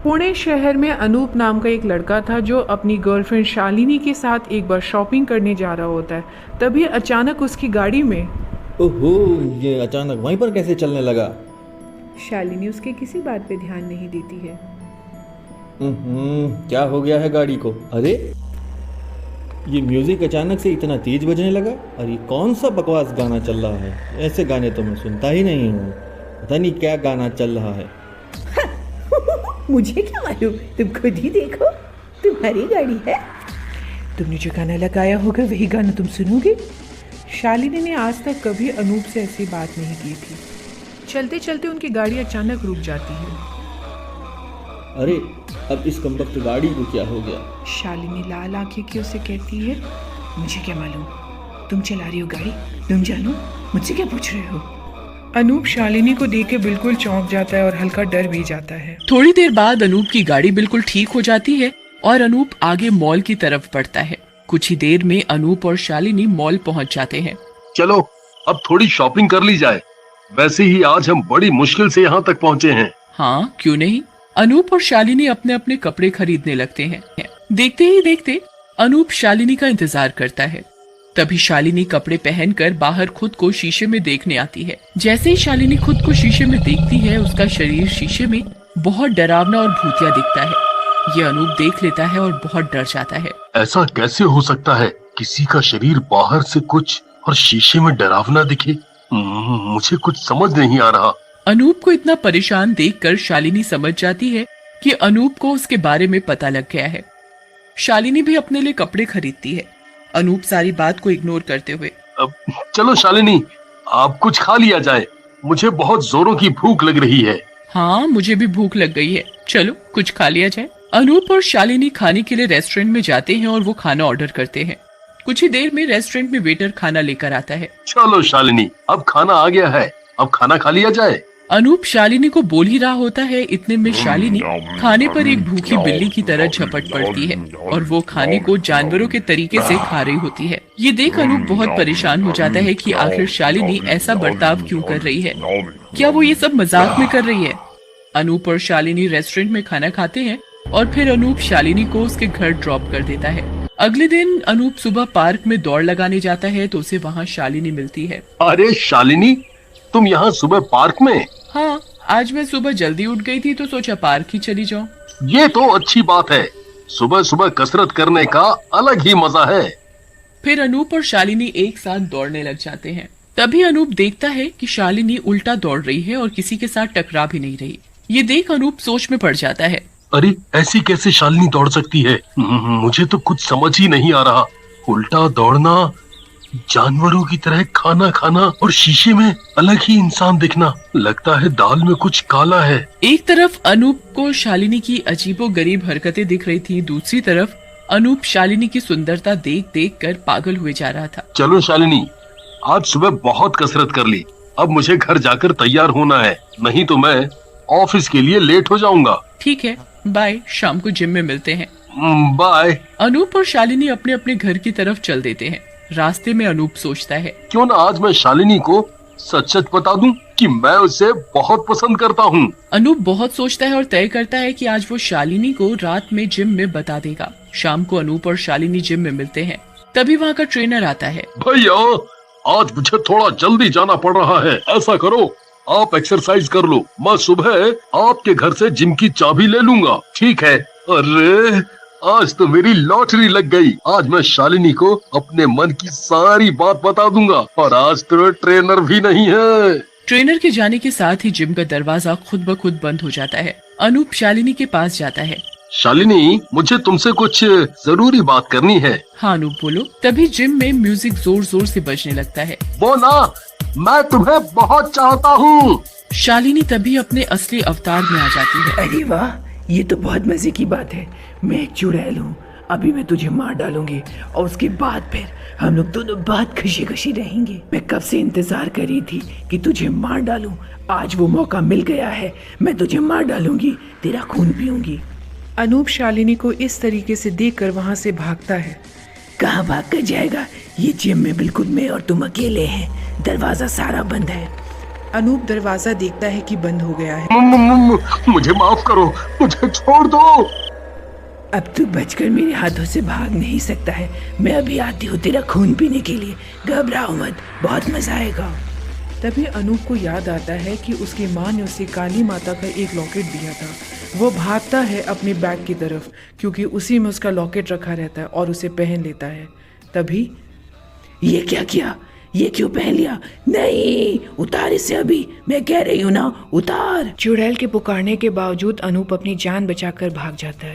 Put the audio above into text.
पुणे शहर में अनूप नाम का एक लड़का था जो अपनी गर्लफ्रेंड शालिनी के साथ एक बार शॉपिंग करने जा रहा होता है। तभी अचानक उसकी गाड़ी में ओहो, ये अचानक वहीं पर कैसे चलने लगा? शालिनी उसके किसी बात पे ध्यान नहीं देती है। क्या हो गया है गाड़ी को? अरे ये म्यूजिक अचानक से इतना तेज बजने लगा। और ये कौन सा बकवास गाना चल रहा है? ऐसे गाने तो मैं सुनता ही नहीं हूँ। पता नहीं क्या गाना चल रहा है। मुझे क्या मालूम, तुम खुद ही देखो, तुम्हारी गाड़ी है। तुमने जो गाना लगाया होगा वही गाना तुम सुनोगे। शालिनी ने आज तक कभी अनूप से ऐसी बात नहीं की थी। चलते चलते उनकी गाड़ी अचानक रुक जाती है। अरे अब इस कमबख्त गाड़ी को क्या हो गया? शालिनी लाल आंखें की उसे कहती है, मुझे क्या मालूम, तुम चला रही हो गाड़ी, तुम जानो, मुझसे क्या पूछ रहे हो। अनूप शालिनी को देख के बिल्कुल चौंक जाता है और हल्का डर भी जाता है। थोड़ी देर बाद अनूप की गाड़ी बिल्कुल ठीक हो जाती है और अनूप आगे मॉल की तरफ बढ़ता है। कुछ ही देर में अनूप और शालिनी मॉल पहुंच जाते हैं। चलो अब थोड़ी शॉपिंग कर ली जाए। वैसे ही आज हम बड़ी मुश्किल से यहाँ तक पहुँचे हैं। हाँ क्यों नहीं। अनूप और शालिनी अपने अपने कपड़े खरीदने लगते हैं। देखते ही देखते अनूप शालिनी का इंतजार करता है। तभी शालिनी कपड़े पहनकर बाहर खुद को शीशे में देखने आती है। जैसे ही शालिनी खुद को शीशे में देखती है, उसका शरीर शीशे में बहुत डरावना और भूतिया दिखता है। ये अनूप देख लेता है और बहुत डर जाता है। ऐसा कैसे हो सकता है, किसी का शरीर बाहर से कुछ और शीशे में डरावना दिखे? मुझे कुछ समझ नहीं आ रहा। अनूप को इतना परेशान देखकर शालिनी समझ जाती है कि अनूप को उसके बारे में पता लग गया है। शालिनी भी अपने लिए कपड़े खरीदती है, अनूप सारी बात को इग्नोर करते हुए। अब चलो शालिनी, आप कुछ खा लिया जाए, मुझे बहुत जोरों की भूख लग रही है। हाँ मुझे भी भूख लग गई है, चलो कुछ खा लिया जाए। अनूप और शालिनी खाने के लिए रेस्टोरेंट में जाते हैं और वो खाना ऑर्डर करते हैं। कुछ ही देर में रेस्टोरेंट में वेटर खाना लेकर आता है। चलो शालिनी, अब खाना आ गया है, अब खाना खा लिया जाए। अनूप शालिनी को बोल ही रहा होता है, इतने में शालिनी खाने पर एक भूखी बिल्ली की तरह झपट पड़ती है और वो खाने को जानवरों के तरीके से खा रही होती है। ये देख अनूप बहुत परेशान हो जाता है कि आखिर शालिनी ऐसा बर्ताव क्यों कर रही है, क्या वो ये सब मजाक में कर रही है। अनूप और शालिनी रेस्टोरेंट में खाना खाते हैं और फिर अनूप शालिनी को उसके घर ड्रॉप कर देता है। अगले दिन अनूप सुबह पार्क में दौड़ लगाने जाता है तो उसे वहाँ शालिनी मिलती है। अरे शालिनी, तुम यहाँ सुबह पार्क में? हाँ, आज मैं सुबह जल्दी उठ गई थी तो सोचा पार्क ही चली जाऊं। ये तो अच्छी बात है, सुबह सुबह कसरत करने का अलग ही मजा है। फिर अनूप और शालिनी एक साथ दौड़ने लग जाते हैं। तभी अनूप देखता है कि शालिनी उल्टा दौड़ रही है और किसी के साथ टकरा भी नहीं रही। ये देख अनूप सोच में पड़ जाता है। अरे ऐसी कैसे शालिनी दौड़ सकती है? मुझे तो कुछ समझ ही नहीं आ रहा। उल्टा दौड़ना, जानवरों की तरह खाना खाना और शीशे में अलग ही इंसान दिखना। लगता है दाल में कुछ काला है। एक तरफ अनूप को शालिनी की अजीबोगरीब हरकतें दिख रही थी, दूसरी तरफ अनूप शालिनी की सुंदरता देख देख कर पागल हुए जा रहा था। चलो शालिनी, आज सुबह बहुत कसरत कर ली, अब मुझे घर जाकर तैयार होना है, नहीं तो मैं ऑफिस के लिए लेट हो जाऊंगा। ठीक है, बाय, शाम को जिम में मिलते हैं। बाय। अनूप और शालिनी अपने अपने घर की तरफ चल देते हैं। रास्ते में अनूप सोचता है, क्यों ना आज मैं शालिनी को सच सच बता दूं कि मैं उसे बहुत पसंद करता हूँ। अनूप बहुत सोचता है और तय करता है कि आज वो शालिनी को रात में जिम में बता देगा। शाम को अनूप और शालिनी जिम में मिलते हैं। तभी वहाँ का ट्रेनर आता है। भैया, आज मुझे थोड़ा जल्दी जाना पड़ रहा है, ऐसा करो आप एक्सरसाइज कर लो, मैं सुबह आपके घर से जिम की चाबी ले लूंगा, ठीक है? अरे आज तो मेरी लॉटरी लग गई, आज मैं शालिनी को अपने मन की सारी बात बता दूंगा और आज तो ट्रेनर भी नहीं है। ट्रेनर के जाने के साथ ही जिम का दरवाजा खुद ब खुद बंद हो जाता है। अनूप शालिनी के पास जाता है। शालिनी, मुझे तुमसे कुछ जरूरी बात करनी है। हाँ अनूप बोलो। तभी जिम में म्यूजिक जोर जोर से बजने लगता है। वो ना, मैं तुम्हें बहुत चाहता हूँ। शालिनी तभी अपने असली अवतार में आ जाती है। अरे वाह, ये तो बहुत मजे की बात है। मैं एक चुड़ैल हूँ, अभी मैं तुझे मार डालूंगी और उसके बाद फिर हम लोग दोनों बहुत खुशी खुशी रहेंगे। मैं कब से इंतजार कर रही थी कि तुझे मार डालूं, आज वो मौका मिल गया है। मैं तुझे मार डालूंगी, तेरा खून पीऊंगी। अनूप शालिनी को इस तरीके से देखकर वहाँ से भागता है। कहाँ भाग कर जाएगा, ये जिम में बिल्कुल मैं और तुम अकेले हैं, दरवाजा सारा बंद है। अनूप दरवाजा देखता है कि बंद हो गया है। मुझे माफ करो, मुझे छोड़ दो। अब तू बचकर मेरे हाथों से भाग नहीं सकता है। मैं अभी आती हूँ तेरा खून पीने के लिए। घबराओ मत, बहुत मजा आएगा। तभी अनूप को याद आता है कि उसकी माँ ने उसे काली माता का एक लॉकेट दिया था। वो भागता है अपने बैग की तरफ क्योंकि उसी में उसका लॉकेट रखा रहता है और उसे पहन लेता है। तभी ये क्या किया? ये क्यों पहन लिया? नहीं, उतार इसे अभी, मैं कह रही हूँ ना, उतार। चुड़ैल के पुकारने के बावजूद अनूप अपनी जान बचाकर भाग जाता है।